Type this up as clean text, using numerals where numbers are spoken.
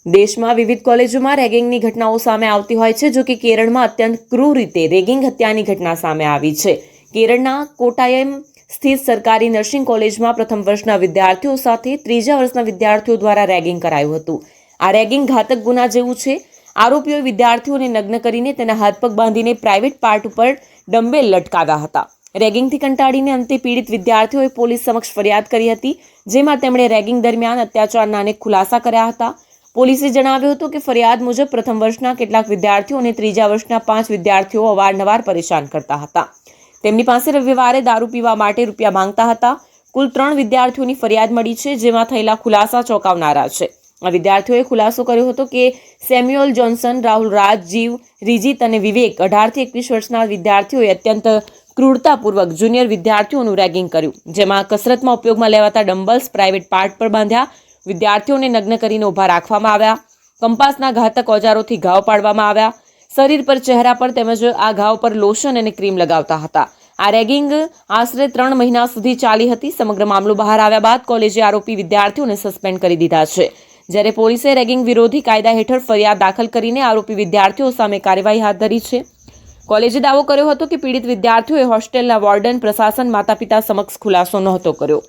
દેશમાં વિવિધ કોલેજોમાં રેગિંગની ઘટનાઓ સામે આવતી હોય છે, જો કે કેરળમાં અત્યંત ક્રૂર રીતે રેગિંગ હત્યાની ઘટના સામે આવી છે। કેરળના કોટાયમ સ્થિત સરકારી નર્સિંગ કોલેજમાં પ્રથમ વર્ષના વિદ્યાર્થીઓ સાથે ત્રીજા વર્ષના વિદ્યાર્થીઓ દ્વારા રેગિંગ કરાયું હતું। આ રેગિંગ ઘાતક ગુના જેવું છે। આરોપીઓએ વિદ્યાર્થીઓને નગ્ન કરીને તેના હાથ પગ બાંધીને પ્રાઇવેટ પાર્ટ ઉપર ડમ્બેલ લટકાવ્યા હતા। રેગિંગથી કંટાળીને અંતે પીડિત વિદ્યાર્થીઓએ પોલીસ સમક્ષ ફરિયાદ કરી હતી, જેમાં તેમણે રેગિંગ દરમિયાન અત્યાચારના અનેક ખુલાસા કર્યા હતા। પોલીસે જણાવ્યું હતું કે ફરિયાદ મુજબ પ્રથમ વર્ષના કેટલાક વિદ્યાર્થીઓ અને ત્રીજા વર્ષના 5 વિદ્યાર્થીઓ અવારનવાર પરેશાન કરતા હતા। તેમની પાસે રવિવારે દારૂ પીવા માટે રૂપિયા માંગતા હતા। કુલ 3 વિદ્યાર્થીઓની ફરિયાદ મળી છે, જેમાં થયેલા ખુલાસા ચોંકાવનારા છે। આ વિદ્યાર્થીઓએ ખુલાસો કર્યો હતો કે સેમ્યુઅલ જોન્સન, રાહુલ રાજ, જીવ, રીજીત અને વિવેક 18 થી 21 વર્ષના વિદ્યાર્થીઓએ અત્યંત ક્રૂરતાપૂર્વક જુનિયર વિદ્યાર્થીઓનું રેગિંગ કર્યું, જેમાં કસરતમાં ઉપયોગમાં લેવાતા ડમ્બલ્સ પ્રાઇવેટ પાર્ટ પર બાંધ્યા, વિદ્યાર્થીઓને નગ્ન કરીને ઊભા રાખવામાં આવ્યા, કંપાસના ઘાતક ઓજારોથી ઘાવ પાડવામાં આવ્યા, શરીર પર, ચહેરા પર તેમજ આ ઘાવ પર લોશન અને ક્રીમ લગાવતા હતા। આ રેગિંગ આશરે 3 મહિના સુધી ચાલી હતી। સમગ્ર મામલો બહાર આવ્યા બાદ કોલેજે આરોપી વિદ્યાર્થીઓને સસ્પેન્ડ કરી દીધા છે, જ્યારે પોલીસે રેગિંગ વિરોધી કાયદા હેઠળ ફરિયાદ દાખલ કરીને આરોપી વિદ્યાર્થીઓ સામે કાર્યવાહી હાથ ધરી છે। કોલેજે દાવો કર્યો હતો કે પીડિત વિદ્યાર્થીઓએ હોસ્ટેલના વોર્ડન, પ્રશાસન, માતા પિતા સમક્ષ ખુલાસો નહોતો કર્યો।